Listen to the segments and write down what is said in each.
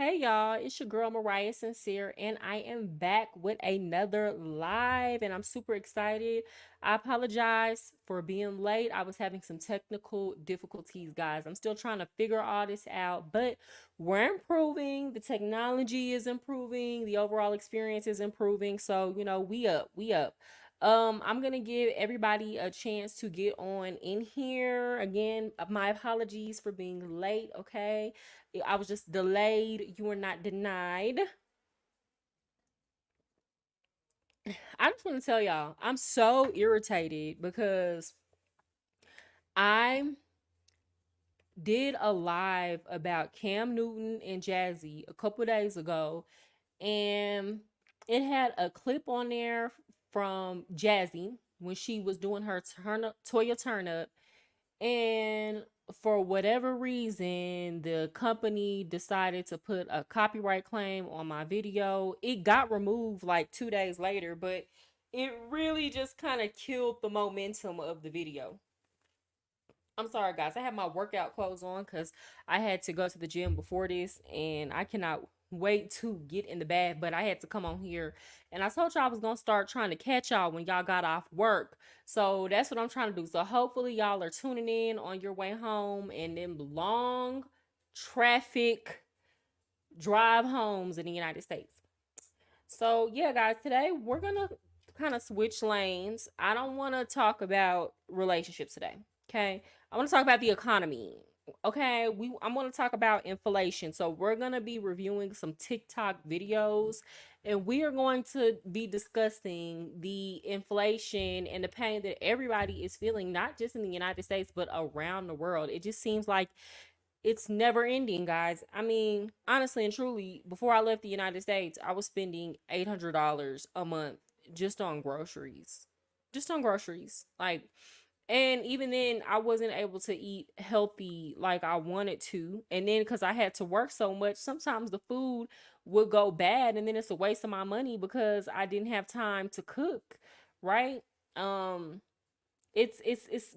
Hey y'all, it's your girl Mariah Sincere, and I am back with another live, and I'm super excited. I apologize for being late. I was having some technical difficulties, guys. I'm still trying to figure all this out, but we're improving. The technology is improving, the overall experience is improving. So, we up. I'm gonna give everybody a chance to get on in here. Again, my apologies for being late, okay? I was just delayed. You were not denied. I just want to tell y'all, I'm so irritated because I did a live about Cam Newton and Jazzy a couple days ago, and it had a clip on there from Jazzy when she was doing her Toya turn up. And for whatever reason, the company decided to put a copyright claim on my video. It got removed like 2 days later, but it really just kind of killed the momentum of the video. I'm sorry, guys. I have my workout clothes on because I had to go to the gym before this, and I cannot wait to get in the bath. But I had to come on here, and I told y'all I was gonna start trying to catch y'all when y'all got off work. So that's what I'm trying to do. So hopefully y'all are tuning in on your way home, and them long traffic drive homes in the United States. So yeah, guys, today we're gonna kind of switch lanes. I don't want to talk about relationships today. Okay, I want to talk about the economy. Okay, I'm going to talk about inflation. So we're going to be reviewing some TikTok videos, and we are going to be discussing the inflation and the pain that everybody is feeling, not just in the United States but around the world. It just seems like it's never ending, guys. I mean, honestly and truly, before I left the United States, I was spending $800 a month just on groceries. Just on groceries. Like, and even then, I wasn't able to eat healthy like I wanted to. And then, because I had to work so much, sometimes the food would go bad, and then it's a waste of my money because I didn't have time to cook, right? Um, it's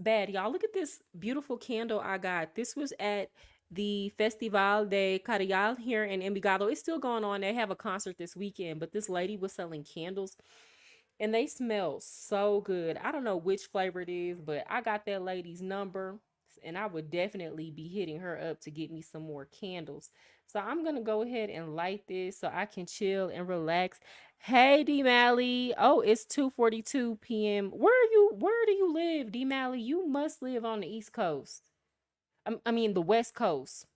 bad, y'all. Look at this beautiful candle I got. This was at the Festival de Carrial here in Envigado. It's still going on. They have a concert this weekend, but this lady was selling candles, and they smell so good. I don't know which flavor it is, but I got that lady's number, and I would definitely be hitting her up to get me some more candles. So I'm gonna go ahead and light this so I can chill and relax. Hey, D Mally. Oh, it's 2:42 p.m. Where do you live, D Mally? You must live on the East Coast. I mean the West Coast.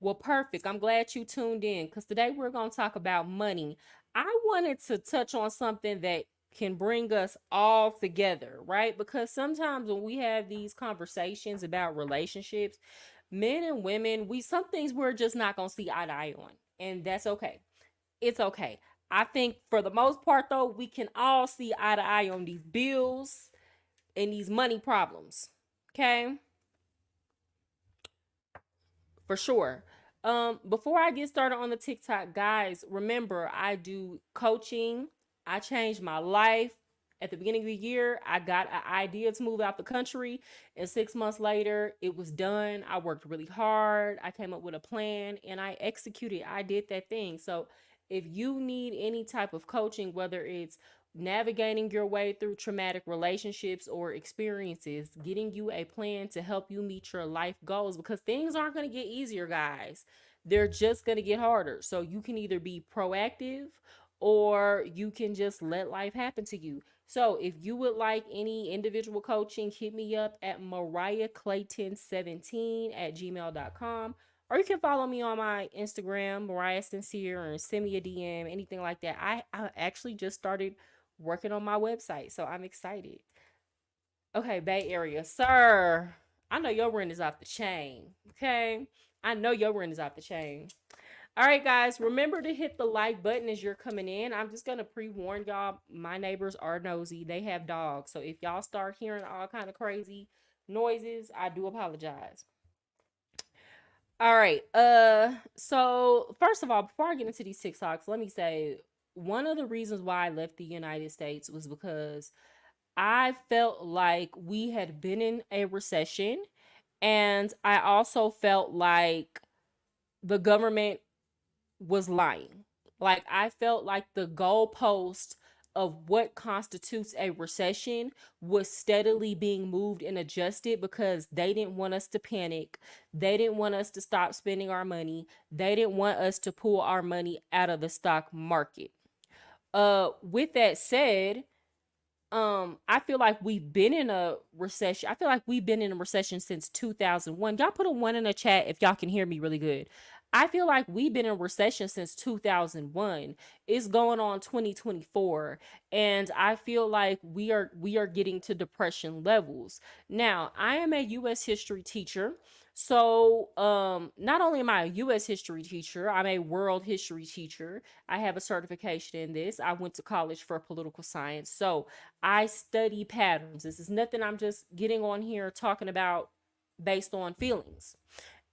Well, perfect. I'm glad you tuned in because today we're going to talk about money. I wanted to touch on something that can bring us all together, right? Because sometimes when we have these conversations about relationships, men and women, some things we're just not going to see eye to eye on. And that's okay. It's okay. I think for the most part, though, we can all see eye to eye on these bills and these money problems. Okay, for sure. Before I get started on the TikTok, guys, remember I do coaching. I changed my life. At the beginning of the year, I got an idea to move out the country, and 6 months later, it was done. I worked really hard. I came up with a plan and I executed. I did that thing. So, if you need any type of coaching, whether it's navigating your way through traumatic relationships or experiences, getting you a plan to help you meet your life goals, because things aren't going to get easier, guys. They're just going to get harder. So you can either be proactive or you can just let life happen to you. So if you would like any individual coaching, hit me up at mariahclayton17@gmail.com. Or you can follow me on my Instagram, Mariah Sincere, or send me a DM, anything like that. I actually just started working on my website, so I'm excited. Okay, Bay Area, sir. I know your rent is off the chain. Okay, I know your rent is off the chain. All right, guys, remember to hit the like button as you're coming in. I'm just gonna pre-warn y'all. My neighbors are nosy. They have dogs, so if y'all start hearing all kind of crazy noises, I do apologize. All right. So first of all, before I get into these TikToks, let me say one of the reasons why I left the United States was because I felt like we had been in a recession, and I also felt like the government was lying. Like, I felt like the goalpost of what constitutes a recession was steadily being moved and adjusted because they didn't want us to panic. They didn't want us to stop spending our money. They didn't want us to pull our money out of the stock market. With that said, I feel like we've been in a recession. I feel like we've been in a recession since 2001. Y'all put a 1 in the chat if y'all can hear me really good. I feel like we've been in a recession since 2001. It's going on 2024, and I feel like we are getting to depression levels. Now, I am a US history teacher. So, not only am I a US history teacher, I'm a world history teacher. I have a certification in this. I went to college for political science. So, I study patterns. This is nothing I'm just getting on here talking about based on feelings.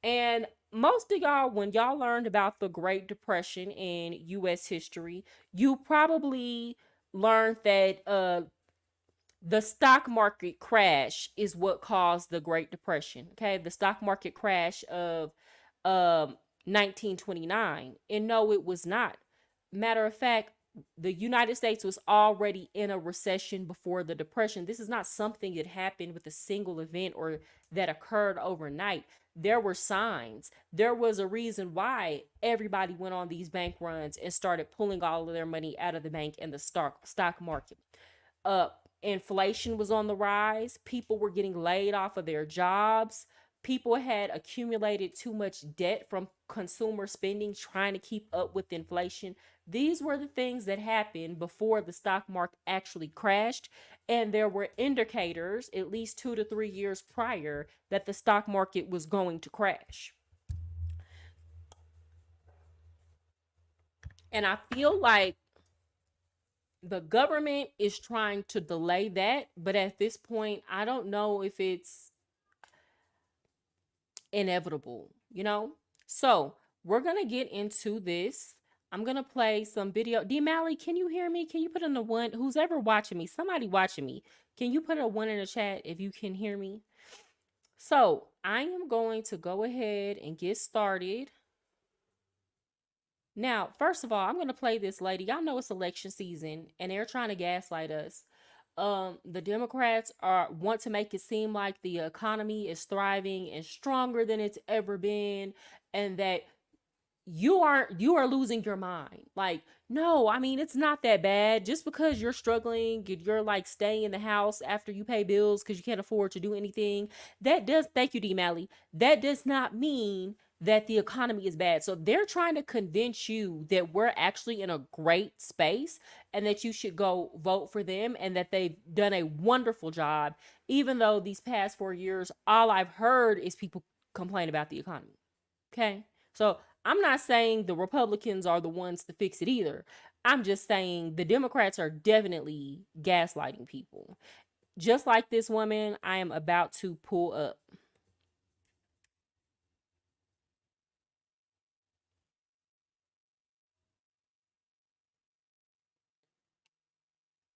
And most of y'all, when y'all learned about the Great Depression in US history, you probably learned that the stock market crash is what caused the Great Depression. Okay, the stock market crash of 1929. And no, it was not. Matter of fact, the United States was already in a recession before the Depression. This is not something that happened with a single event or that occurred overnight. There were signs. There was a reason why everybody went on these bank runs and started pulling all of their money out of the bank and the stock market. uh Inflation was on the rise. People were getting laid off of their jobs. People had accumulated too much debt from consumer spending trying to keep up with inflation. These were the things that happened before the stock market actually crashed, and there were indicators at least 2 to 3 years prior that the stock market was going to crash. And I feel like the government is trying to delay that, but at this point, I don't know if it's inevitable, you know? So, we're going to get into this. I'm going to play some video. D Mally, can you hear me? Can you put in the one? Who's ever watching me? Somebody watching me. Can you put a one in the chat if you can hear me? So, I am going to go ahead and get started. Now, first of all, I'm going to play this lady. Y'all know it's election season and they're trying to gaslight us. The Democrats are want to make it seem like the economy is thriving and stronger than it's ever been, and that you are losing your mind. Like, no, I mean, it's not that bad. Just because you're struggling, you're like staying in the house after you pay bills because you can't afford to do anything, that does, thank you, D Mally, that does not mean that the economy is bad. So they're trying to convince you that we're actually in a great space and that you should go vote for them and that they've done a wonderful job, even though these past 4 years all I've heard is people complain about the economy. Okay. So I'm not saying the Republicans are the ones to fix it either. I'm just saying the Democrats are definitely gaslighting people. Just like this woman I am about to pull up.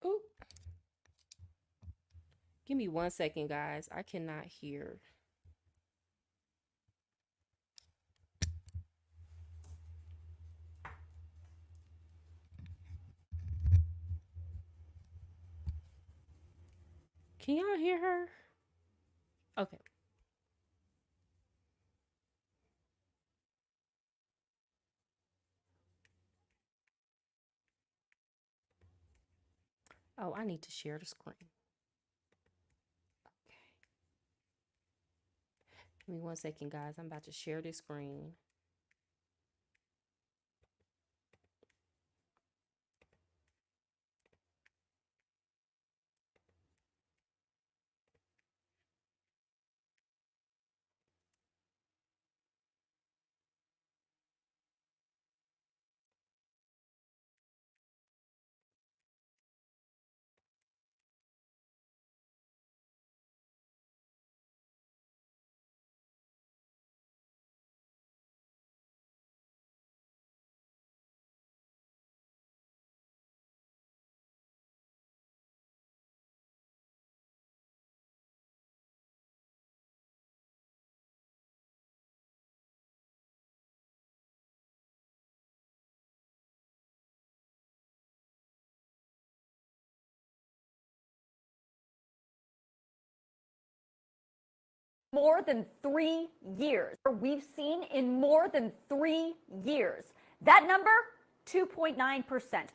Ooh, give me 1 second, guys. I cannot hear. Can y'all hear her? Okay. Oh, I need to share the screen. Okay. Give me 1 second, guys. I'm about to share this screen. more than 3 years. We've seen in more than 3 years. That number, 2.9%.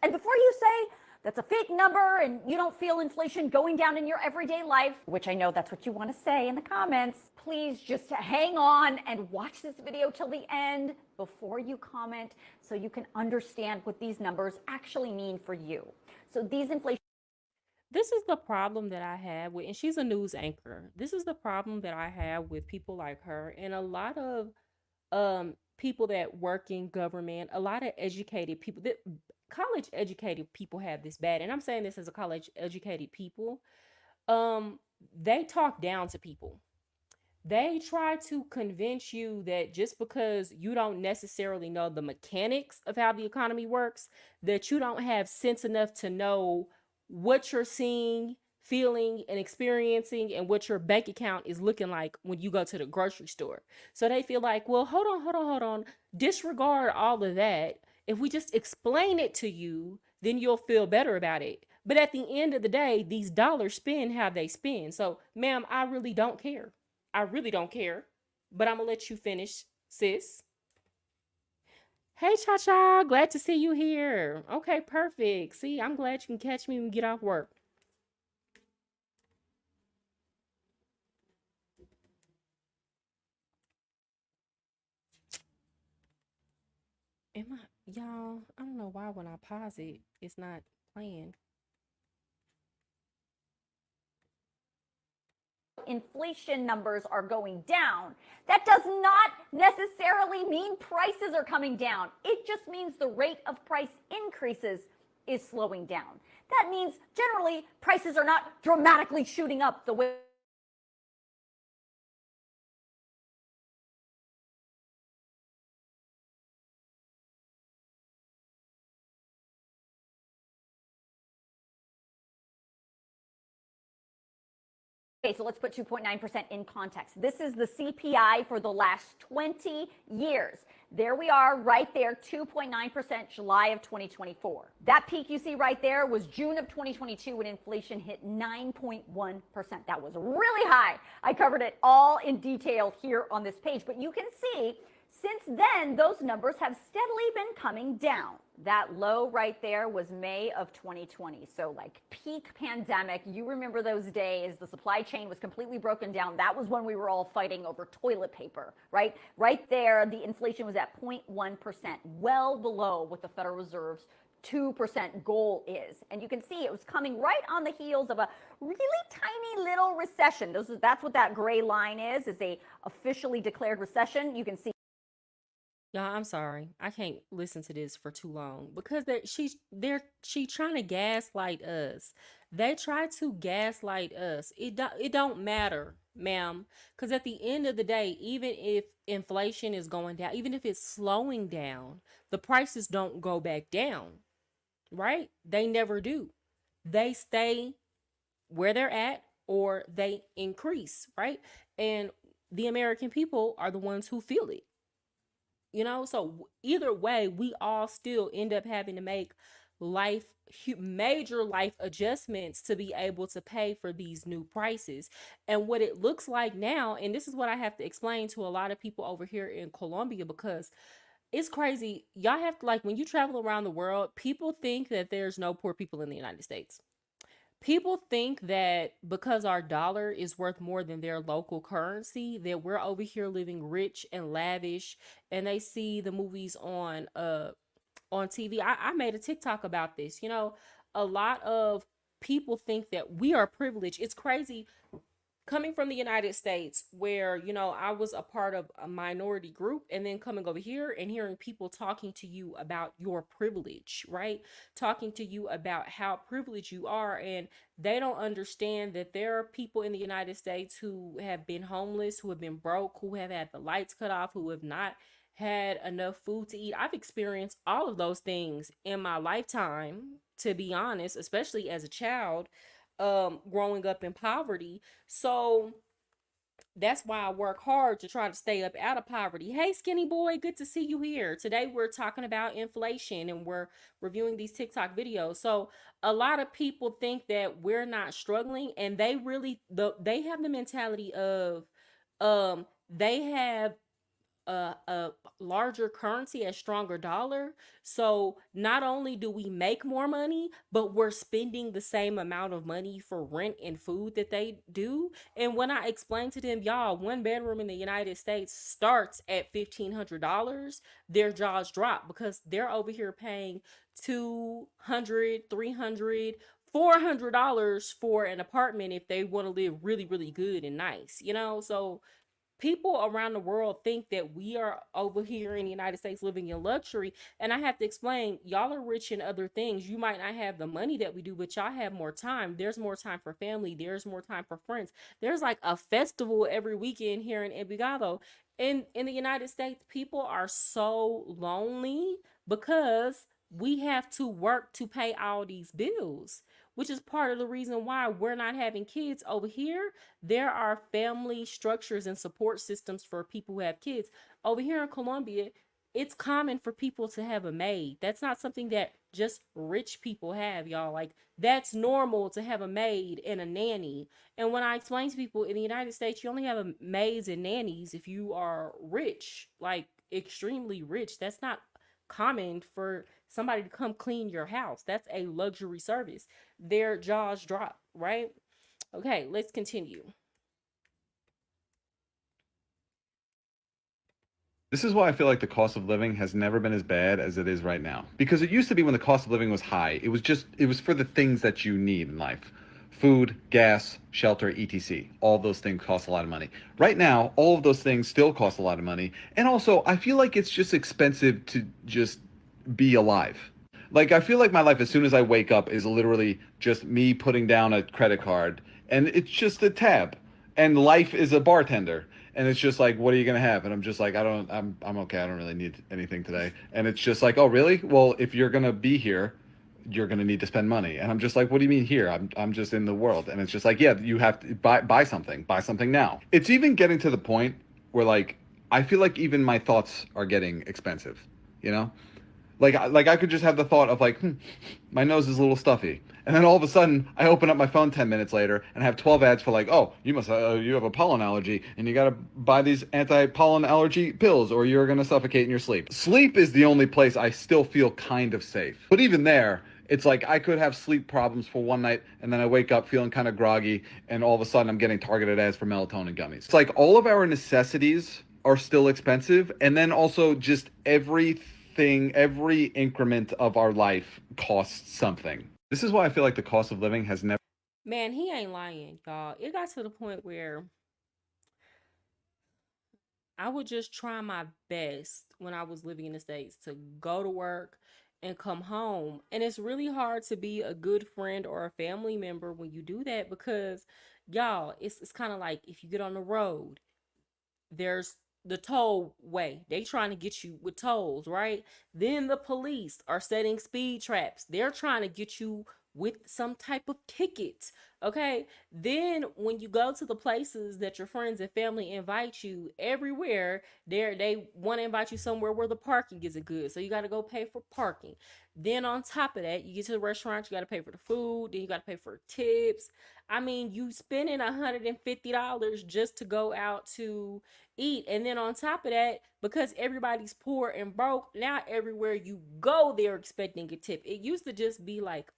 And before you say that's a fake number and you don't feel inflation going down in your everyday life, which I know that's what you want to say in the comments, please just hang on and watch this video till the end before you comment so you can understand what these numbers actually mean for you. So these inflation This is the problem that I have with, and she's a news anchor. This is the problem that I have with people like her and a lot of people that work in government, a lot of educated people that college educated people have this bad. And I'm saying this as a college educated people. Um they talk down to people. They try to convince you that just because you don't necessarily know the mechanics of how the economy works, that you don't have sense enough to know what you're seeing, feeling, and experiencing, and what your bank account is looking like when you go to the grocery store. So they feel like, well, hold on. Disregard all of that. If we just explain it to you, then you'll feel better about it. But at the end of the day, these dollars spend how they spend. So, ma'am, I really don't care. I really don't care, but I'm gonna let you finish, sis. Hey, Cha Cha, glad to see you here. Okay, perfect. See, I'm glad you can catch me when we get off work. Am I, y'all? I don't know why when I pause it, it's not playing. inflation numbers are going down, that does not necessarily mean prices are coming down. It just means the rate of price increases is slowing down. That means generally prices are not dramatically shooting up the way Okay, so let's put 2.9% in context. This is the CPI for the last 20 years. There we are right there, 2.9% July of 2024. That peak you see right there was June of 2022 when inflation hit 9.1%. That was really high. I covered it all in detail here on this page, but you can see since then, those numbers have steadily been coming down. That low right there was May of 2020. So like peak pandemic, you remember those days, the supply chain was completely broken down. That was when we were all fighting over toilet paper, right? Right there, the inflation was at 0.1%, well below what the Federal Reserve's 2% goal is. And you can see it was coming right on the heels of a really tiny little recession. That's what that gray line is a officially declared recession. You can see Y'all, I'm sorry. I can't listen to this for too long because she trying to gaslight us. They try to gaslight us. It don't matter, ma'am, because at the end of the day, even if inflation is going down, even if it's slowing down, the prices don't go back down, right? They never do. They stay where they're at or they increase, right? And the American people are the ones who feel it. So either way, we all still end up having to make life major life adjustments to be able to pay for these new prices. And what it looks like now, and this is what I have to explain to a lot of people over here in Colombia, because it's crazy. Y'all have to, like, when you travel around the world, people think that there's no poor people in the United States. People think that because our dollar is worth more than their local currency, that we're over here living rich and lavish, and they see the movies on TV. I made a TikTok about this. A lot of people think that we are privileged. It's crazy coming from the United States, where I was a part of a minority group, and then coming over here and hearing people talking to you about your privilege, right? Talking to you about how privileged you are, and they don't understand that there are people in the United States who have been homeless, who have been broke, who have had the lights cut off, who have not had enough food to eat. I've experienced all of those things in my lifetime, to be honest, especially as a child, growing up in poverty. So that's why I work hard to try to stay up out of poverty. Hey, skinny boy, good to see you here. Today we're talking about inflation and we're reviewing these TikTok videos. So a lot of people think that we're not struggling, and they have the mentality of They have a larger currency, a stronger dollar. So not only do we make more money, but we're spending the same amount of money for rent and food that they do. And when I explain to them, y'all, one bedroom in the United States starts at $1,500, their jaws drop because they're over here paying 200, 300, $400 for an apartment if they want to live really, really good and nice, you know? So people around the world think that we are over here in the United States living in luxury. And I have to explain, y'all are rich in other things. You might not have the money that we do, but y'all have more time. There's more time for family. There's more time for friends. There's like a festival every weekend here in Envigado. In the United States, people are so lonely because we have to work to pay all these bills, which is part of the reason why we're not having kids over here. There are family structures and support systems for people who have kids. Over here in Colombia, it's common for people to have a maid. That's not something that just rich people have, y'all. Like, that's normal to have a maid and a nanny. And when I explain to people in the United States, you only have maids and nannies if you are rich, like extremely rich. That's not common for somebody to come clean your house. That's a luxury service. Their jaws drop, right? Okay, let's continue. This is why I feel like the cost of living has never been as bad as it is right now. Because it used to be when the cost of living was high, it was for the things that you need in life. Food, gas, shelter, etc. All those things cost a lot of money. Right now, all of those things still cost a lot of money. And also, I feel like it's just expensive to just be alive. Like, I feel like my life as soon as I wake up is literally just me putting down a credit card and it's just a tab. And life is a bartender. And it's just like, what are you gonna have? And I'm just like, I'm okay. I don't really need anything today. And it's just like, oh really? Well, if you're gonna be here, you're gonna need to spend money. And I'm just like, what do you mean here? I'm just in the world. And it's just like, yeah, you have to buy something now. It's even getting to the point where like I feel like even my thoughts are getting expensive. You know? Like I could just have the thought of like, my nose is a little stuffy, and then all of a sudden I open up my phone 10 minutes later and have 12 ads for like, oh, you have a pollen allergy and you gotta buy these anti-pollen allergy pills or you're gonna suffocate in your sleep. Sleep is the only place I still feel kind of safe, but even there. It's like I could have sleep problems for one night and then I wake up feeling kind of groggy and all of a sudden I'm getting targeted ads for melatonin gummies. It's like all of our necessities are still expensive and then also just every increment of our life costs something. This is why I feel like the cost of living has never. Man, he ain't lying, y'all. It got to the point where I would just try my best when I was living in the States to go to work and come home. And it's really hard to be a good friend or a family member when you do that because, y'all, it's kind of like if you get on the road, there's the toll way. They trying to get you with tolls, right? Then the police are setting speed traps. They're trying to get you with some type of ticket. Okay. Then when you go to the places that your friends and family invite you, everywhere they want to invite you somewhere where the parking isn't good. So you got to go pay for parking. Then on top of that, you get to the restaurant, you got to pay for the food, then you got to pay for tips. I mean, you spending $150 just to go out to eat. And then on top of that, because everybody's poor and broke, now everywhere you go, they're expecting a tip. It used to just be like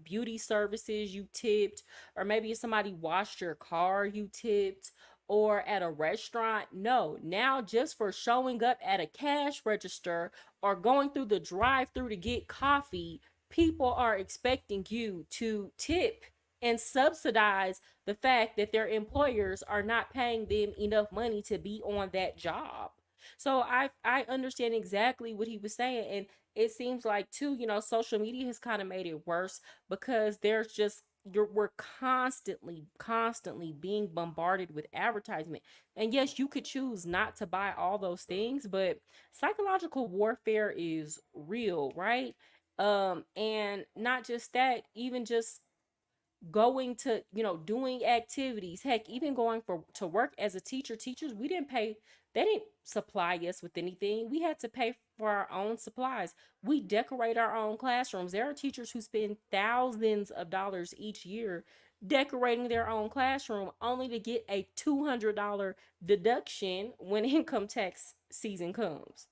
beauty services you tipped, or maybe if somebody washed your car, you tipped, or at a restaurant. No, now just for showing up at a cash register or going through the drive-through to get coffee, people are expecting you to tip and subsidize the fact that their employers are not paying them enough money to be on that job. So I understand exactly what he was saying, and it seems like too, social media has kind of made it worse because there's just we're constantly being bombarded with advertisement. And yes, you could choose not to buy all those things, but psychological warfare is real, right? And not just that, even just going to, doing activities, heck, even going for to work as a teacher. Teachers, we didn't pay, they didn't supply us with anything. We had to pay for our own supplies. We decorate our own classrooms. There are teachers who spend thousands of dollars each year decorating their own classroom only to get a $200 deduction when income tax season comes.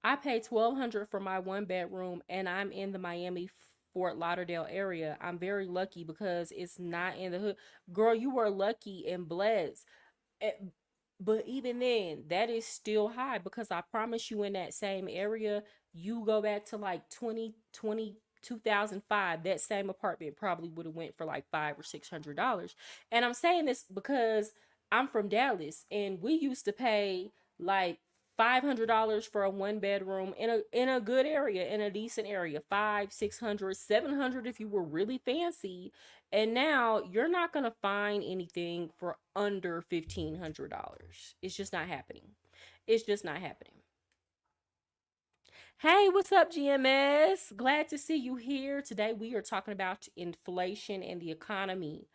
I pay $1,200 for my one bedroom and I'm in the Miami Fort Lauderdale area. I'm very lucky because it's not in the hood. Girl, you were lucky and blessed. Eh, But even then, that is still high because I promise you in that same area, you go back to like 2005, that same apartment probably would have went for like $500 or $600. And I'm saying this because I'm from Dallas and we used to pay like $500 for a one bedroom in a good area, in a decent area. 500, 600, 700 if you were really fancy. And now you're not going to find anything for under $1,500. It's just not happening. It's just not happening. Hey, what's up, GMS? Glad to see you here. Today we are talking about inflation and the economy.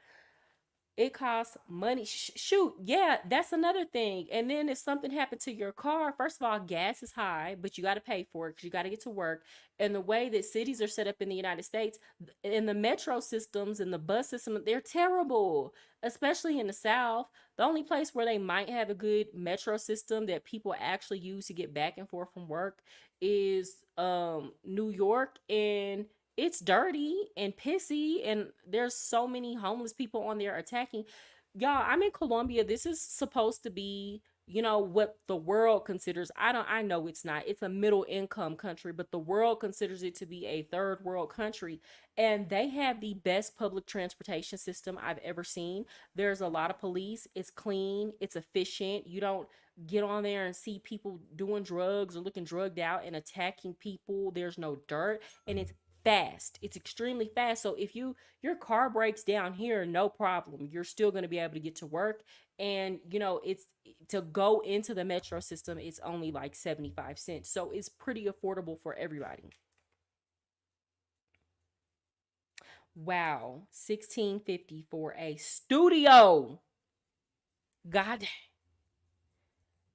It costs money. Shoot, yeah, that's another thing. And then if something happened to your car, first of all, gas is high, but you got to pay for it because you got to get to work. And the way that cities are set up in the United States, in the metro systems and the bus system, they're terrible, especially in the South. The only place where they might have a good metro system that people actually use to get back and forth from work is New York, and it's dirty and pissy, and there's so many homeless people on there attacking. Y'all, I'm in Colombia. This is supposed to be, what the world considers. I know it's not. It's a middle income country, but the world considers it to be a third world country. And they have the best public transportation system I've ever seen. There's a lot of police. It's clean. It's efficient. You don't get on there and see people doing drugs or looking drugged out and attacking people. There's no dirt, and it's fast. It's extremely fast. So if your car breaks down here, no problem. You're still going to be able to get to work. And it's to go into the metro system, it's only like 75 cents. So it's pretty affordable for everybody. Wow, 1650 for a studio. God,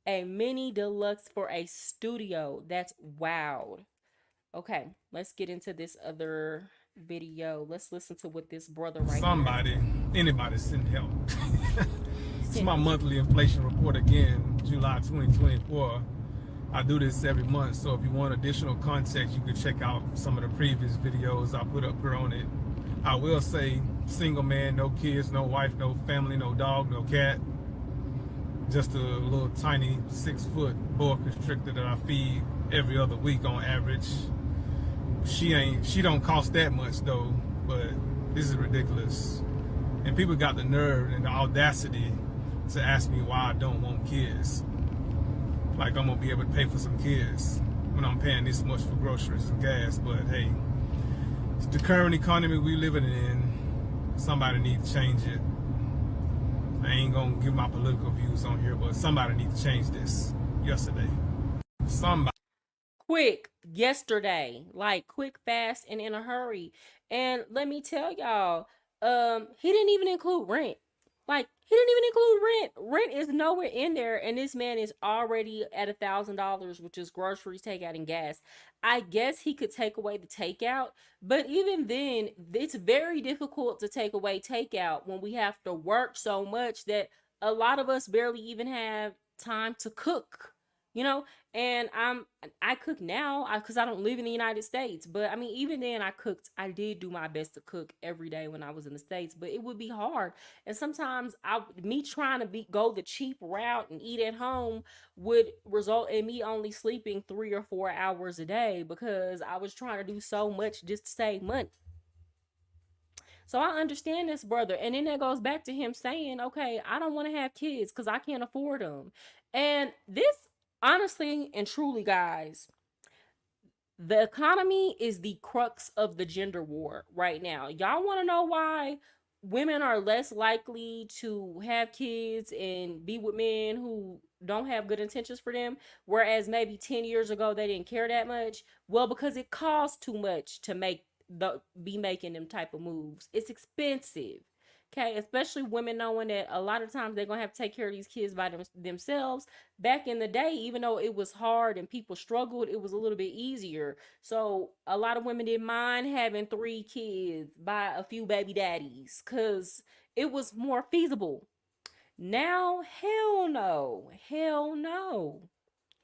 a mini deluxe for a studio. That's wild. Okay, let's get into this other video. Let's listen to what this brother right Anybody send help. It's my monthly inflation report again, July 2024. I do this every month, so if you want additional context, you can check out some of the previous videos I put up here on it. I will say, single man, no kids, no wife, no family, no dog, no cat. Just a little tiny 6-foot boa constrictor that I feed every other week on average. She don't cost that much though, but this is ridiculous. And people got the nerve and the audacity to ask me why I don't want kids. Like I'm gonna be able to pay for some kids when I'm paying this much for groceries and gas. But hey, it's the current economy we living in. Somebody need to change it. I ain't gonna give my political views on here, but somebody need to change this yesterday. Somebody. quick yesterday, like quick, fast, and in a hurry. And let me tell y'all, he didn't even include rent. Like he didn't even include rent. Rent is nowhere in there, and this man is already at $1,000, which is groceries, takeout, and gas. I guess he could take away the takeout, but even then, it's very difficult to take away takeout when we have to work so much that a lot of us barely even have time to cook. You know, and I cook now because I don't live in the United States. But I mean, even then, I did do my best to cook every day when I was in the States. But it would be hard, and sometimes me trying to go the cheap route and eat at home would result in me only sleeping 3 or 4 hours a day because I was trying to do so much just to save money. So I understand this brother. And then that goes back to him saying, okay, I don't want to have kids because I can't afford them. And this, honestly and truly, guys, the economy is the crux of the gender war right now. Y'all want to know why women are less likely to have kids and be with men who don't have good intentions for them, whereas maybe 10 years ago they didn't care that much? Well, because it costs too much to be making them type of moves. It's expensive. Okay, especially women knowing that a lot of times they're gonna have to take care of these kids by themselves. Back in the day, even though it was hard and people struggled, it was a little bit easier. So a lot of women didn't mind having 3 kids by a few baby daddies because it was more feasible. Now, hell no, hell no,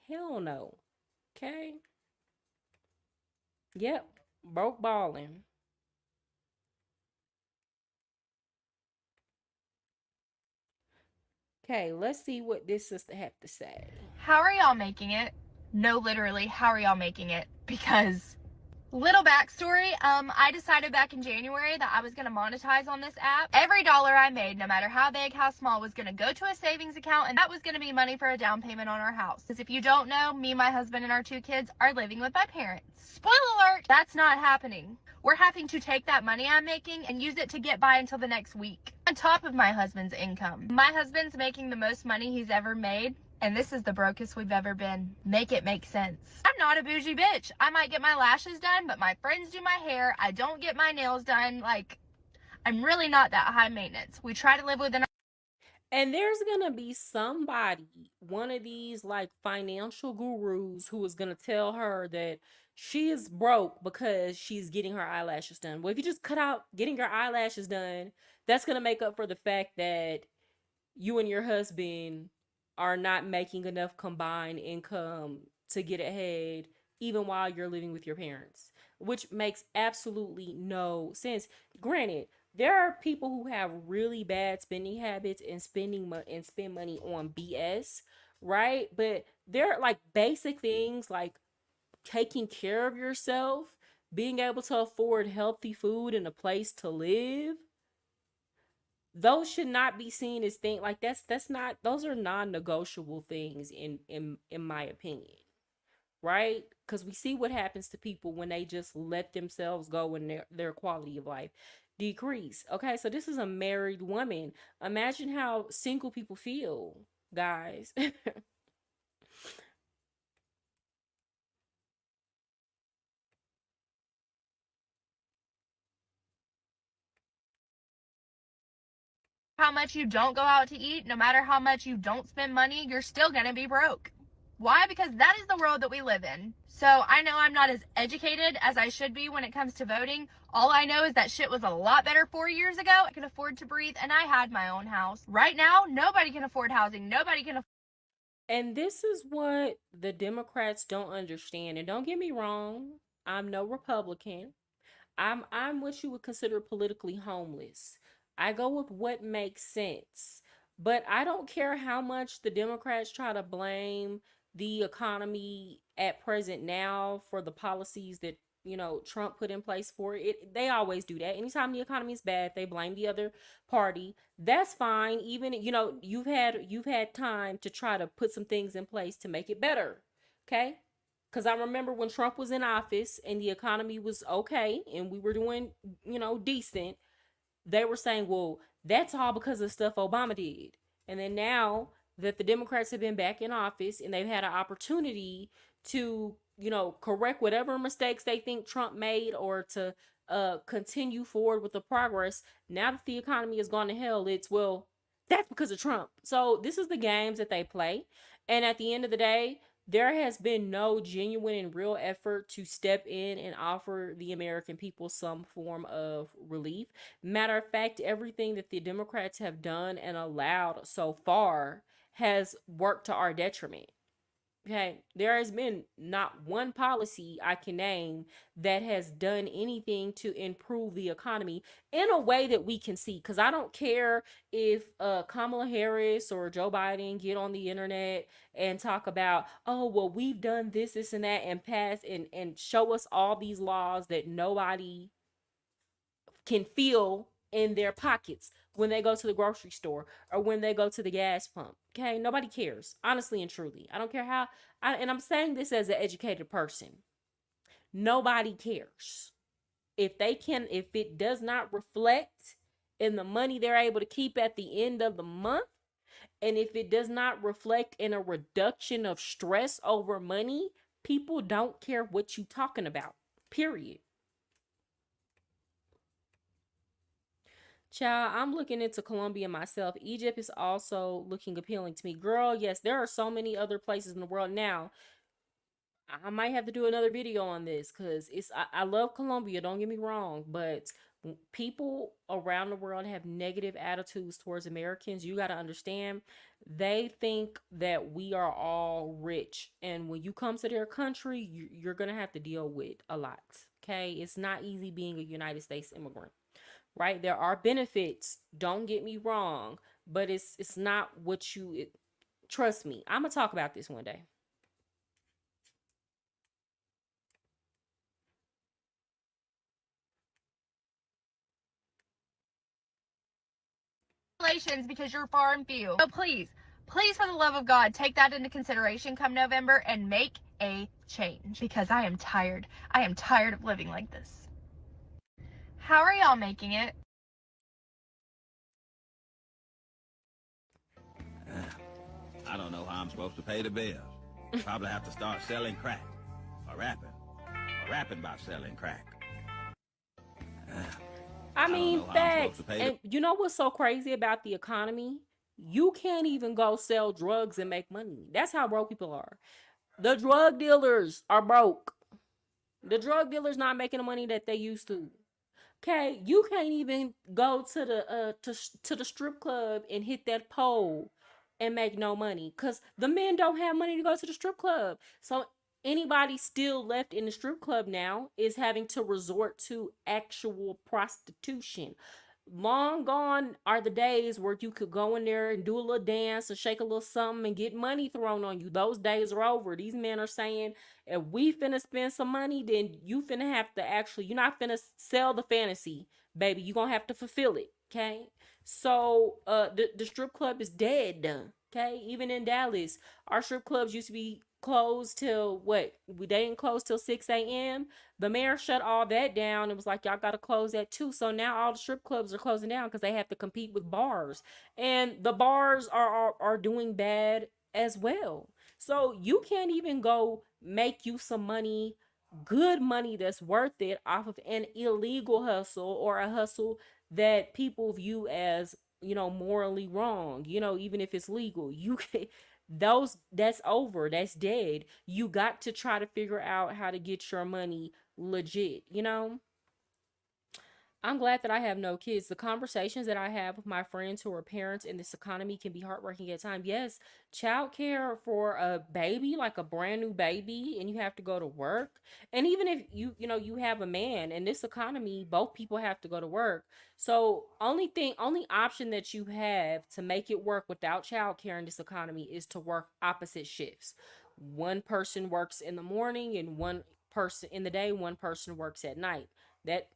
hell no. Okay, yep, broke balling. Okay, let's see what this sister have to say. How are y'all making it? No, literally, how are y'all making it? Because little backstory, I decided back in January that I was going to monetize on this app. Every dollar I made, no matter how big, how small, was going to go to a savings account, and that was going to be money for a down payment on our house. Because if you don't know, me, my husband, and our 2 kids are living with my parents. Spoiler alert, that's not happening. We're having to take that money I'm making and use it to get by until the next week, on top of my husband's income. My husband's making the most money he's ever made, and this is the brokest we've ever been. Make it make sense. I'm not a bougie bitch. I might get my lashes done, but my friends do my hair. I don't get my nails done. Like, I'm really not that high maintenance. We try to live within. And there's gonna be somebody, one of these like financial gurus, who is gonna tell her that she is broke because she's getting her eyelashes done. Well, if you just cut out getting your eyelashes done, that's gonna make up for the fact that you and your husband are not making enough combined income to get ahead, even while you're living with your parents, which makes absolutely no sense. Granted, there are people who have really bad spending habits and spend money on BS, right? But there are like basic things like taking care of yourself, being able to afford healthy food and a place to live. Those should not be seen as things like that's not, those are non-negotiable things in my opinion, right? Because we see what happens to people when they just let themselves go and their quality of life decrease. Okay, so this is a married woman. Imagine how single people feel, guys. How much you don't go out to eat, no matter how much you don't spend money, you're still gonna be broke. Why? Because that is the world that we live in. So I know I'm not as educated as I should be when it comes to voting. All I know is that shit was a lot better 4 years ago. I could afford to breathe and I had my own house. Right now, nobody can afford housing. Nobody can afford. And this is what the Democrats don't understand. And don't get me wrong, I'm no Republican. I'm what you would consider politically homeless. I go with what makes sense. But I don't care how much the Democrats try to blame the economy at present now for the policies that, Trump put in place for it. They always do that. Anytime the economy is bad, they blame the other party. That's fine. Even, you've had time to try to put some things in place to make it better. Okay? Because I remember when Trump was in office and the economy was okay and we were doing, decent, they were saying, well, that's all because of stuff Obama did. And then now that the Democrats have been back in office and they've had an opportunity to, correct whatever mistakes they think Trump made or to continue forward with the progress, now that the economy has gone to hell, it's, well, that's because of Trump. So this is the games that they play. And at the end of the day, there has been no genuine and real effort to step in and offer the American people some form of relief. Matter of fact, everything that the Democrats have done and allowed so far has worked to our detriment. Okay, there has been not one policy I can name that has done anything to improve the economy in a way that we can see. Because I don't care if Kamala Harris or Joe Biden get on the internet and talk about, oh, well, we've done this, and that, and pass and show us all these laws that nobody can feel in their pockets when they go to the grocery store or when they go to the gas pump. Okay, nobody cares, honestly and truly. I don't care how and I'm saying this as an educated person. Nobody cares. If it does not reflect in the money they're able to keep at the end of the month, and if it does not reflect in a reduction of stress over money, people don't care what you talking about. Period. Child, I'm looking into Colombia myself. Egypt is also looking appealing to me. Girl, yes, there are so many other places in the world now. I might have to do another video on this because I love Colombia, don't get me wrong, but people around the world have negative attitudes towards Americans. You got to understand, they think that we are all rich, and when you come to their country, you're gonna have to deal with a lot. Okay, it's not easy being a United States immigrant, right? There are benefits, don't get me wrong, but it's not what trust me, I'm gonna talk about this one day. Because you're far and few. So please, please, for the love of God, take that into consideration come November and make a change, because I am tired. I am tired of living like this. How are y'all making it? I don't know how I'm supposed to pay the bills. Probably have to start selling crack or rapping about selling crack. I mean, know how I'm facts. supposed to pay And you know what's so crazy about the economy? You can't even go sell drugs and make money. That's how broke people are. The drug dealers are broke. The drug dealers not making the money that they used to. Okay, you can't even go to the strip club and hit that pole and make no money because the men don't have money to go to the strip club. So anybody still left in the strip club now is having to resort to actual prostitution. Long gone are the days where you could go in there and do a little dance or shake a little something and get money thrown on you. Those days are over. These men are saying, if we finna spend some money, then you finna have to actually, you're not finna sell the fantasy, baby. You're gonna have to fulfill it. Okay. So the strip club is dead. Okay. Even in Dallas, our strip clubs used to be closed till what? They didn't close till 6 a.m. The mayor shut all that down. It was like, y'all got to close that too. So now all the strip clubs are closing down because they have to compete with bars. And the bars are doing bad as well. So you can't even go make you some money, good money that's worth it off of an illegal hustle or a hustle that people view as, morally wrong, even if it's legal. You can that's over, that's dead. You got to try to figure out how to get your money legit. I'm glad that I have no kids. The conversations that I have with my friends who are parents in this economy can be heartbreaking at times. Yes, childcare for a baby, like a brand new baby, and you have to go to work. And even if you have a man in this economy, both people have to go to work. So only option that you have to make it work without childcare in this economy is to work opposite shifts. One person works in the morning and one person in the day, one person works at night. That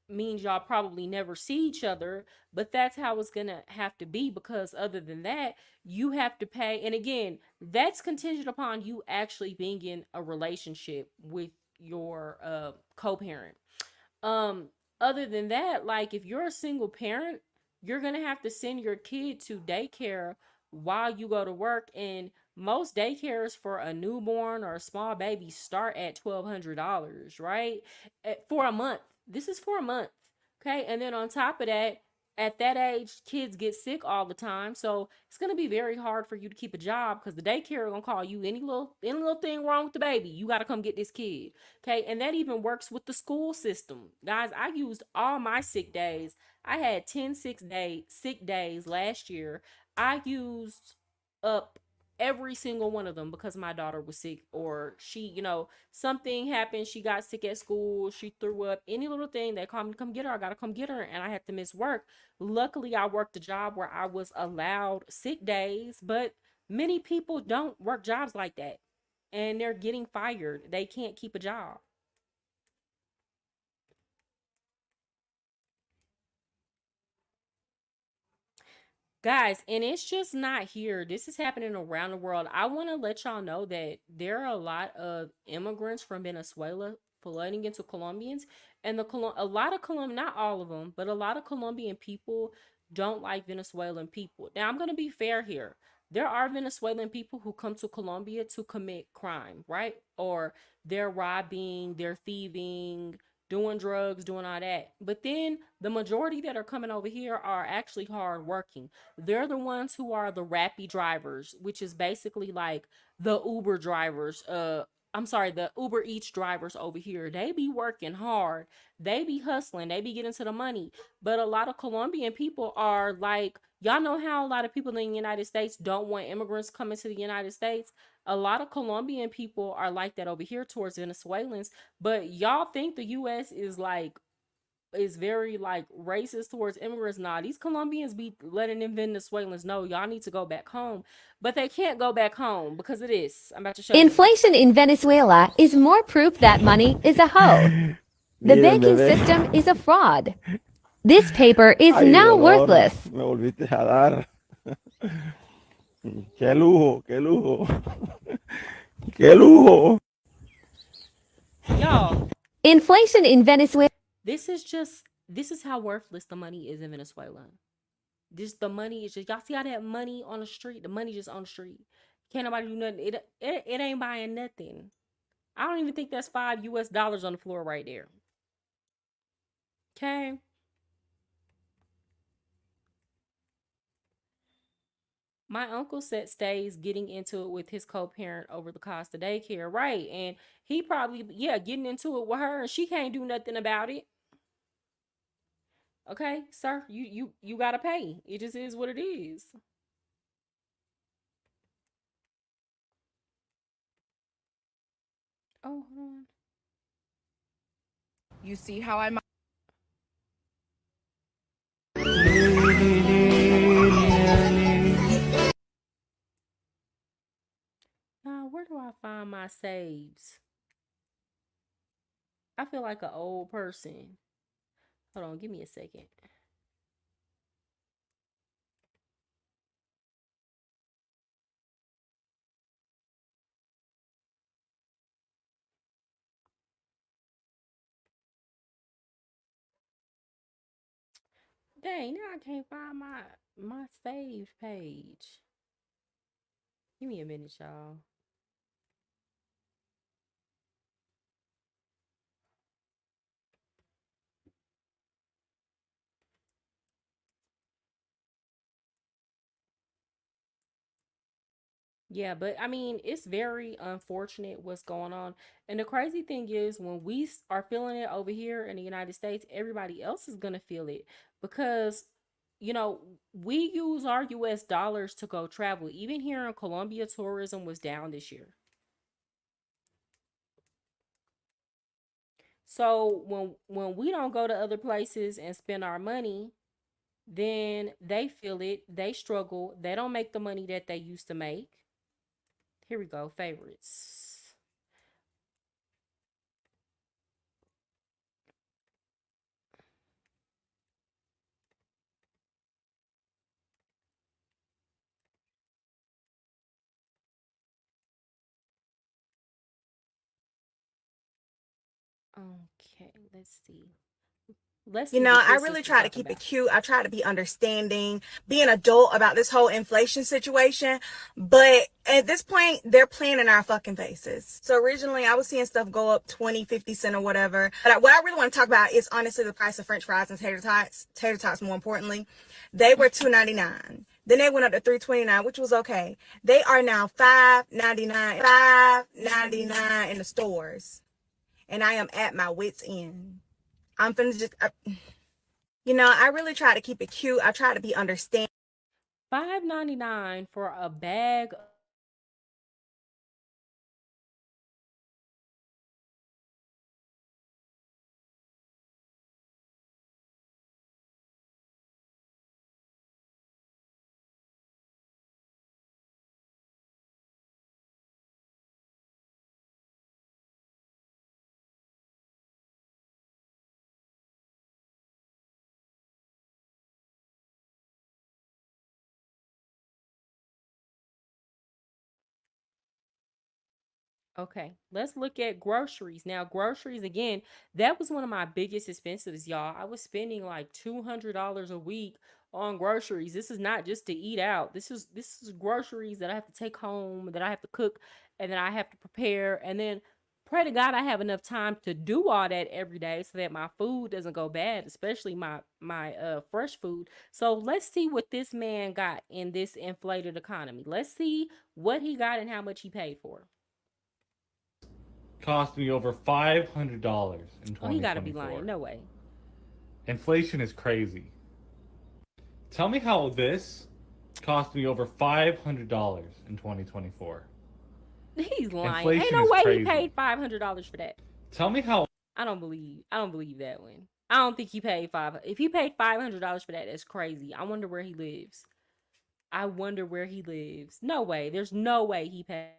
means y'all probably never see each other, but that's how it's gonna have to be, because other than that, you have to pay. And again, that's contingent upon you actually being in a relationship with your co-parent. um Other than that, like if you're a single parent, you're gonna have to send your kid to daycare while you go to work, and most daycares for a newborn or a small baby start at $1,200, right? For a month. This is for a month. Okay, and then on top of that, at that age, kids get sick all the time, so it's gonna be very hard for you to keep a job because the daycare are gonna call you, any little thing wrong with the baby, you got to come get this kid. Okay, and that even works with the school system. Guys, I used all my sick days. I had 10 sick days last year. I used up every single one of them because my daughter was sick, or something happened. She got sick at school. She threw up. Any little thing, they called me to come get her. I got to come get her, and I had to miss work. Luckily, I worked a job where I was allowed sick days, but many people don't work jobs like that, and they're getting fired. They can't keep a job. Guys, and it's just not here. This is happening around the world. I want to let y'all know that there are a lot of immigrants from Venezuela flooding into Colombians, and a lot of Colombian, not all of them, but a lot of Colombian people don't like Venezuelan people. Now, I'm going to be fair here. There are Venezuelan people who come to Colombia to commit crime, right? Or they're robbing, they're thieving, doing drugs, doing all that. But then the majority that are coming over here are actually hard working. They're the ones who are the Rappi drivers, which is basically like the Uber drivers. I'm sorry, the Uber Eats drivers over here. They be working hard. They be hustling. They be getting to the money. But a lot of Colombian people are like, y'all know how a lot of people in the United States don't want immigrants coming to the United States? A lot of Colombian people are like that over here towards Venezuelans. But y'all think the US is very like racist towards immigrants. Nah, these Colombians be letting them Venezuelans know y'all need to go back home. But they can't go back home because of this. I'm about to show you. Inflation in Venezuela is more proof that money is a hoe. The Miren, banking bebé. system is a fraud. This paper is Ay, now dolor, worthless. me volviste a dar. Qué lujo, qué lujo. Qué lujo. Y'all, Inflation in Venezuela. this is how worthless the money is in Venezuela. The money is just, y'all see how that money on the street, the money just on the street. Can't nobody do nothing. It ain't buying nothing. I don't even think that's $5 on the floor right there. Okay. My uncle stays getting into it with his co-parent over the cost of daycare, right? And he probably, yeah, getting into it with her, and she can't do nothing about it. Okay, sir, you gotta pay. It just is what it is. Oh, hold on. You see how I Now, where do I find my saves? I feel like an old person. Hold on, give me a second. Dang, now I can't find my save page. Give me a minute, y'all. Yeah, but I mean, it's very unfortunate what's going on. And the crazy thing is, when we are feeling it over here in the United States, everybody else is going to feel it because, we use our US dollars to go travel. Even here in Colombia, tourism was down this year. So when we don't go to other places and spend our money, then they feel it, they struggle, they don't make the money that they used to make. Here we go, favorites. Okay, let's see. Let's You see know, what I this really sister try to talking keep it about. cute. I try to be understanding, be an adult about this whole inflation situation. But at this point, they're playing in our fucking faces. So originally, I was seeing stuff go up 20, 50 cents or whatever. But what I really want to talk about is honestly the price of French fries and tater tots. Tater tots, more importantly. They were $2.99. Then they went up to $3.29, which was okay. They are now $5.99. $5.99 in the stores. And I am at my wit's end. I'm finna just... I really try to keep it cute. I try to be understanding. $5.99 for a bag. Okay, let's look at groceries. Now, groceries again, that was one of my biggest expenses, y'all. I was spending like $200 a week on groceries. This is not just to eat out. This is groceries that I have to take home, that I have to cook, and then I have to prepare. And then pray to God I have enough time to do all that every day so that my food doesn't go bad, especially my fresh food. So let's see what this man got in this inflated economy. Let's see what he got and how much he paid for. Cost me over $500 in Oh, he got to be 2024. lying. No way. Inflation is crazy. Tell me how this cost me over $500 in 2024. He's lying. Inflation Ain't no is way crazy. he paid $500 for that. Tell me how. I don't believe that one. I don't think he paid if he paid $500 for that, that's crazy. I wonder where he lives. No way. There's no way he paid.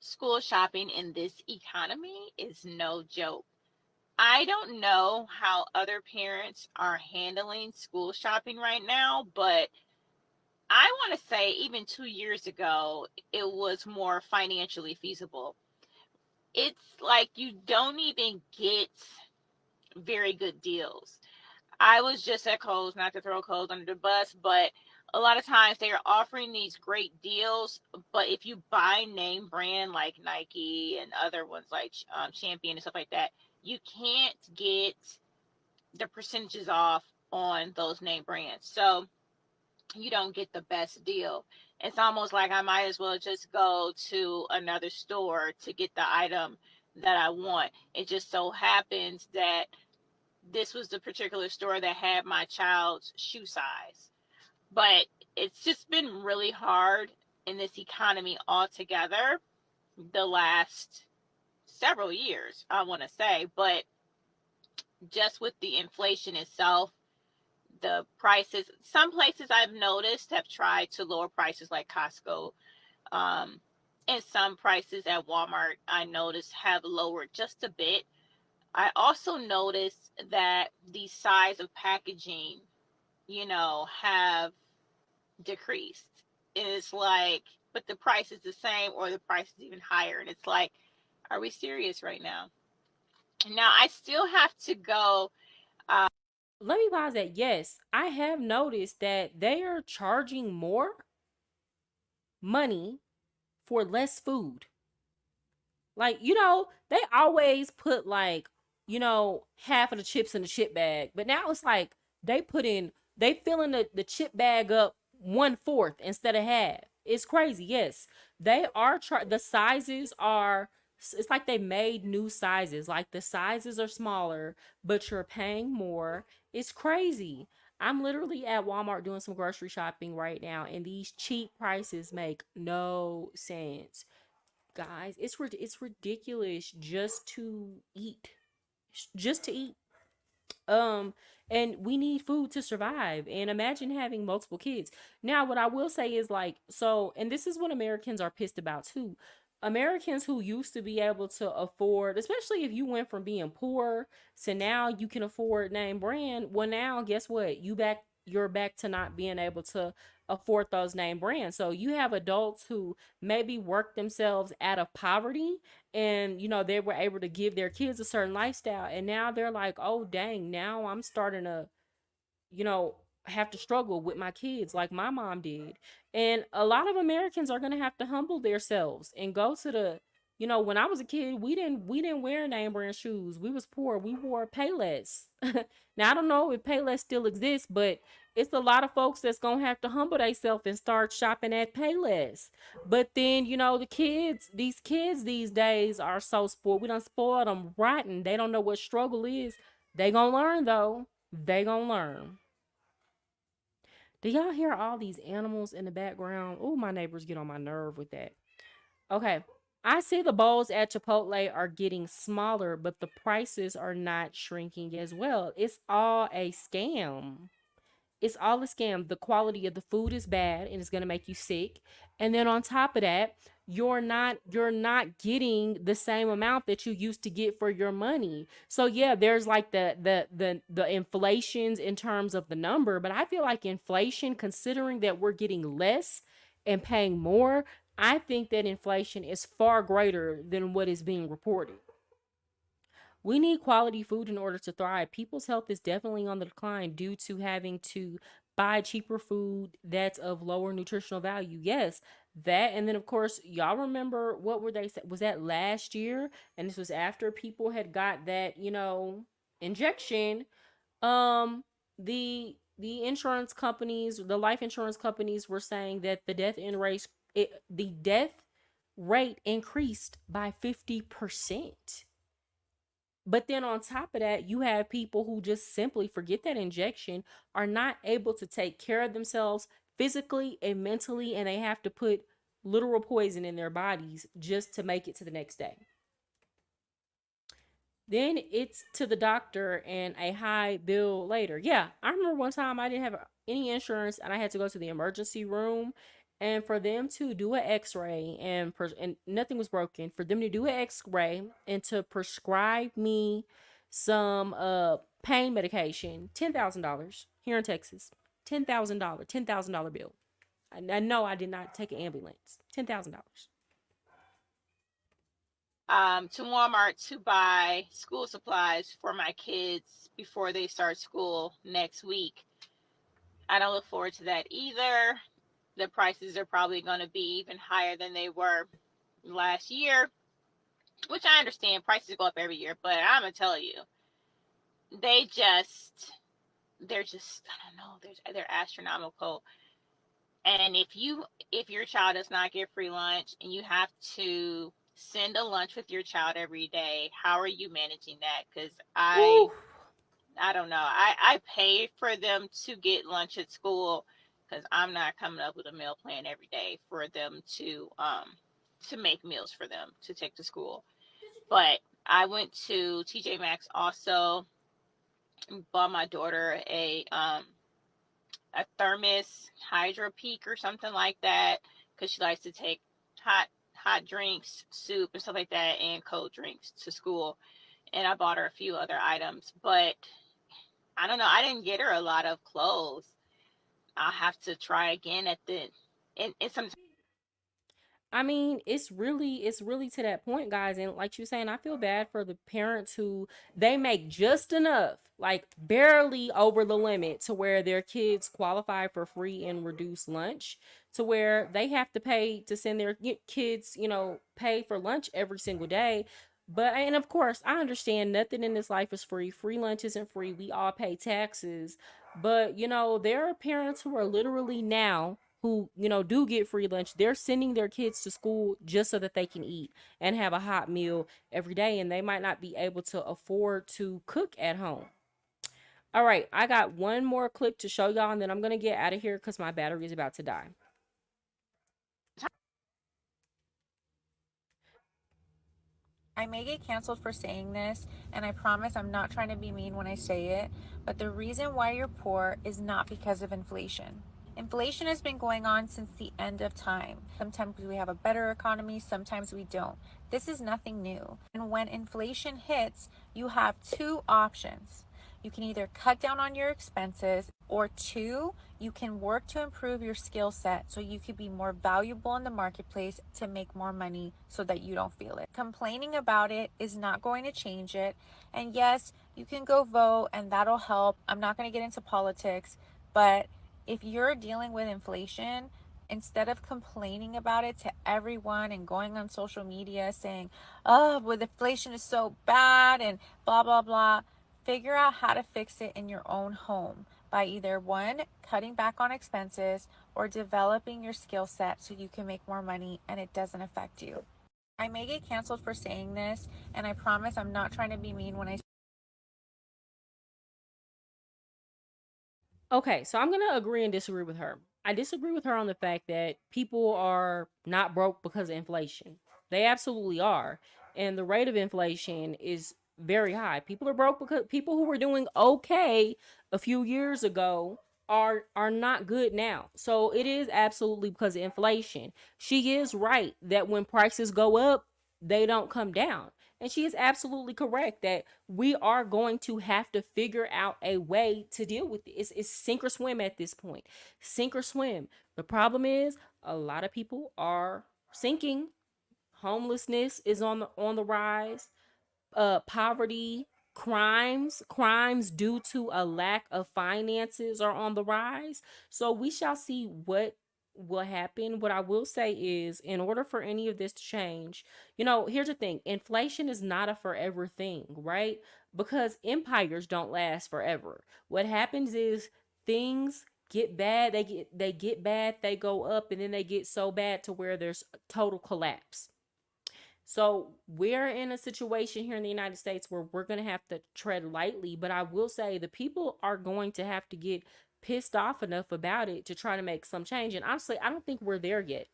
School shopping in this economy is no joke. I don't know how other parents are handling school shopping right now, but I want to say even 2 years ago, it was more financially feasible. It's like you don't even get very good deals. I was just at Kohl's, not to throw Kohl's under the bus, but a lot of times they are offering these great deals. But if you buy name brand like Nike and other ones like Champion and stuff like that, you can't get the percentages off on those name brands. So you don't get the best deal. It's almost like I might as well just go to another store to get the item that I want. It just so happens that this was the particular store that had my child's shoe size. But it's just been really hard in this economy altogether the last several years, I want to say. But just with the inflation itself, the prices, some places I've noticed have tried to lower prices like Costco. And some prices at Walmart I noticed have lowered just a bit. I also noticed that the size of packaging, have decreased. It's like, but the price is the same or the price is even higher. And it's like, are we serious right now? Now, I still have to go. Let me pause that. Yes, I have noticed that they are charging more money for less food. Like, they always put like, half of the chips in the chip bag. But now it's like they filling the chip bag up 1/4 instead of half. It's crazy. Yes. They are the sizes are it's like they made new sizes. Like the sizes are smaller, but you're paying more. It's crazy. I'm literally at Walmart doing some grocery shopping right now, and these cheap prices make no sense. Guys, it's ridiculous just to eat. Just to eat. Um, and we need food to survive. And imagine having multiple kids. Now, what I will say is like, so, and this is what Americans are pissed about too. Americans who used to be able to afford, especially if you went from being poor to now you can afford name brand. Well, now guess what? You're back to not being able to afford those name brands. So you have adults who maybe work themselves out of poverty, and they were able to give their kids a certain lifestyle, and now they're like, oh dang, now I'm starting to have to struggle with my kids like my mom did. And a lot of Americans are going to have to humble themselves and go to when I was a kid, we didn't wear name brand shoes. We was poor. We wore Payless. Now I don't know if Payless still exists, but it's a lot of folks that's going to have to humble themselves and start shopping at Payless. But then, these kids these days are so spoiled. We done spoiled them rotten. They don't know what struggle is. They gonna learn though. They gonna learn. Do y'all hear all these animals in the background? Oh, my neighbors get on my nerve with that. Okay. I see the bowls at Chipotle are getting smaller, but the prices are not shrinking as well. It's all a scam. It's all a scam. The quality of the food is bad and it's going to make you sick. And then on top of that, you're not getting the same amount that you used to get for your money. So yeah, there's like the inflations in terms of the number, but I feel like inflation, considering that we're getting less and paying more, I think that inflation is far greater than what is being reported. We need quality food in order to thrive. People's health is definitely on the decline due to having to buy cheaper food that's of lower nutritional value. Yes, that. And then, of course, y'all remember what were they say? Was that last year? And this was after people had got that, injection. The insurance companies, the life insurance companies were saying that the death rate increased by 50%. But then on top of that, you have people who just simply forget that injection, are not able to take care of themselves physically and mentally, and they have to put literal poison in their bodies just to make it to the next day. Then it's to the doctor and a high bill later. Yeah, I remember one time I didn't have any insurance and I had to go to the emergency room, and for them to do an x-ray and nothing was broken, for them to do an x-ray and to prescribe me some pain medication, $10,000 here in Texas. $10,000 bill. I know I did not take an ambulance. $10,000. To Walmart to buy school supplies for my kids before they start school next week. I don't look forward to that either. The prices are probably going to be even higher than they were last year, which I understand. Prices go up every year, but I'm going to tell you, they're just, I don't know, they're astronomical. And if your child does not get free lunch and you have to send a lunch with your child every day, how are you managing that? Because I don't know. I pay for them to get lunch at school because I'm not coming up with a meal plan every day for them to make meals for them to take to school. But I went to TJ Maxx also and bought my daughter a thermos Hydro Peak or something like that because she likes to take hot drinks, soup, and stuff like that, and cold drinks to school. And I bought her a few other items, but I don't know. I didn't get her a lot of clothes. I'll have to try again and some. I mean, it's really to that point, guys. And like you saying, I feel bad for the parents who they make just enough, like barely over the limit to where their kids qualify for free and reduced lunch, to where they have to pay to send their kids, pay for lunch every single day. But and of course, I understand nothing in this life is free. Free lunch isn't free. We all pay taxes. But there are parents who are literally now who do get free lunch. They're sending their kids to school just so that they can eat and have a hot meal every day, and they might not be able to afford to cook at home. All right, I got one more clip to show y'all, and then I'm gonna get out of here because my battery is about to die. I may get canceled for saying this, and I promise I'm not trying to be mean when I say it, but the reason why you're poor is not because of inflation. Inflation has been going on since the end of time. Sometimes we have a better economy, sometimes we don't. This is nothing new. And when inflation hits, you have two options. You can either cut down on your expenses, or two, you can work to improve your skill set so you could be more valuable in the marketplace to make more money so that you don't feel it. Complaining about it is not going to change it. And yes, you can go vote and that'll help. I'm not going to get into politics, but if you're dealing with inflation, instead of complaining about it to everyone and going on social media saying, oh, well, inflation is so bad and blah, blah, blah, figure out how to fix it in your own home by either one, cutting back on expenses, or developing your skill set so you can make more money and it doesn't affect you. I may get canceled for saying this, and I promise I'm not trying to be mean when I. Okay, so I'm gonna agree and disagree with her. I disagree with her on the fact that people are not broke because of inflation. They absolutely are. And the rate of inflation is very high. People are broke because people who were doing okay a few years ago are not good now. So it is absolutely because of inflation. She is right that when prices go up, they don't come down. And she is absolutely correct that we are going to have to figure out a way to deal with it. It's sink or swim at this point. Sink or swim. The problem is a lot of people are sinking. Homelessness is on the rise. Poverty, crimes due to a lack of finances are on the rise. So we shall see what will happen. What I will say is, in order for any of this to change, here's the thing: inflation is not a forever thing, right? Because empires don't last forever. What happens is things get bad, they get bad, they go up, and then they get so bad to where there's total collapse. So we're in a situation here in the United States where we're going to have to tread lightly, but I will say the people are going to have to get pissed off enough about it to try to make some change. And honestly, I don't think we're there yet.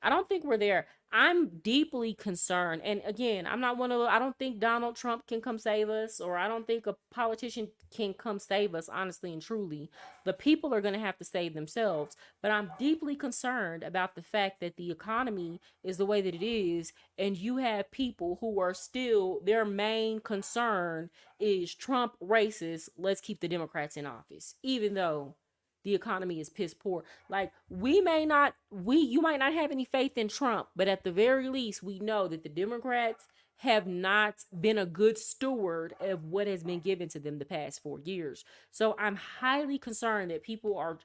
I don't think we're there. I'm deeply concerned. And again, I don't think Donald Trump can come save us, or I don't think a politician can come save us, honestly and truly. The people are going to have to save themselves. But I'm deeply concerned about the fact that the economy is the way that it is. And you have people who are still, their main concern is Trump racist. Let's keep the Democrats in office, even though the economy is piss poor. Like, you might not have any faith in Trump, but at the very least, we know that the Democrats have not been a good steward of what has been given to them the past 4 years. So I'm highly concerned that people are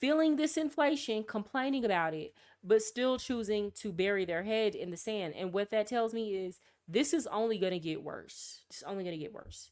feeling this inflation, complaining about it, but still choosing to bury their head in the sand. And what that tells me is this is only going to get worse. It's only going to get worse.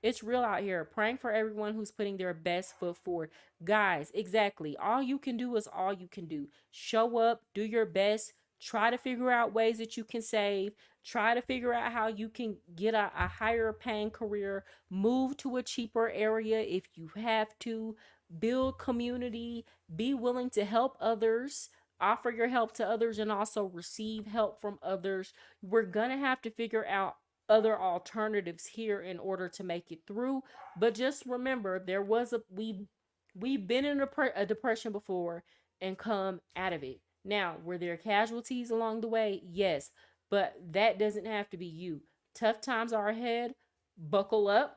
It's real out here. Praying for everyone who's putting their best foot forward. Guys, exactly. All you can do is all you can do. Show up, do your best, try to figure out ways that you can save, try to figure out how you can get a higher paying career, move to a cheaper area if you have to, build community, be willing to help others, offer your help to others, and also receive help from others. We're going to have to figure out other alternatives here in order to make it through. But just remember, we've been in a depression before and come out of it. Now, were there casualties along the way? Yes, but that doesn't have to be you. Tough times are ahead. Buckle up.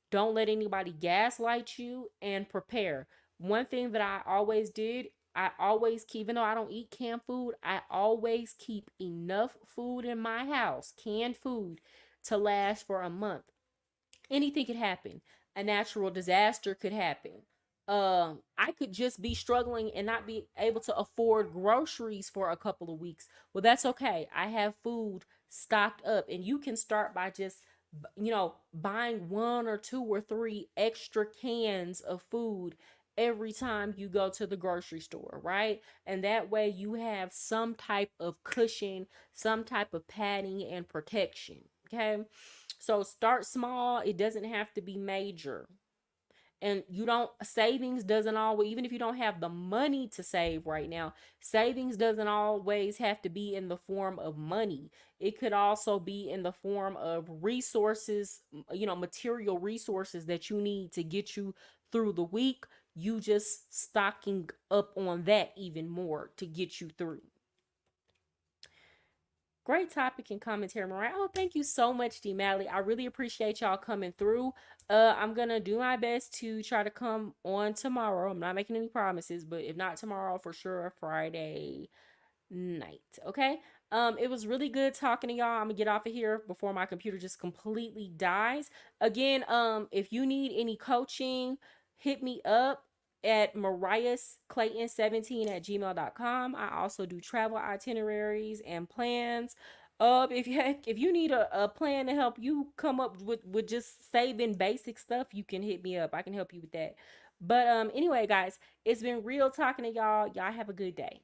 Don't let anybody gaslight you, and prepare. One thing that I always did, I always keep, even though I don't eat canned food, I always keep enough food in my house, canned food, to last for a month. Anything could happen. A natural disaster could happen. I could just be struggling and not be able to afford groceries for a couple of weeks. Well, that's okay. I have food stocked up, and you can start by just buying 1 or 2 or 3 extra cans of food every time you go to the grocery store, right? And that way you have some type of cushion, some type of padding and protection. Okay. So start small. It doesn't have to be major. And savings doesn't always, even if you don't have the money to save right now, savings doesn't always have to be in the form of money. It could also be in the form of resources, material resources that you need to get you through the week. You just stocking up on that even more to get you through. Great topic and commentary, Mariah. Oh, thank you so much, D. Malley. I really appreciate y'all coming through. I'm going to do my best to try to come on tomorrow. I'm not making any promises, but if not tomorrow, for sure, Friday night. Okay? It was really good talking to y'all. I'm gonna get off of here before my computer just completely dies. Again, if you need any coaching, hit me up at mariahsclayton17@gmail.com. I also do travel itineraries and plans. If you need a plan to help you come up with just saving basic stuff, you can hit me up. I can help you with that. But anyway, guys, it's been real talking to y'all. Y'all have a good day.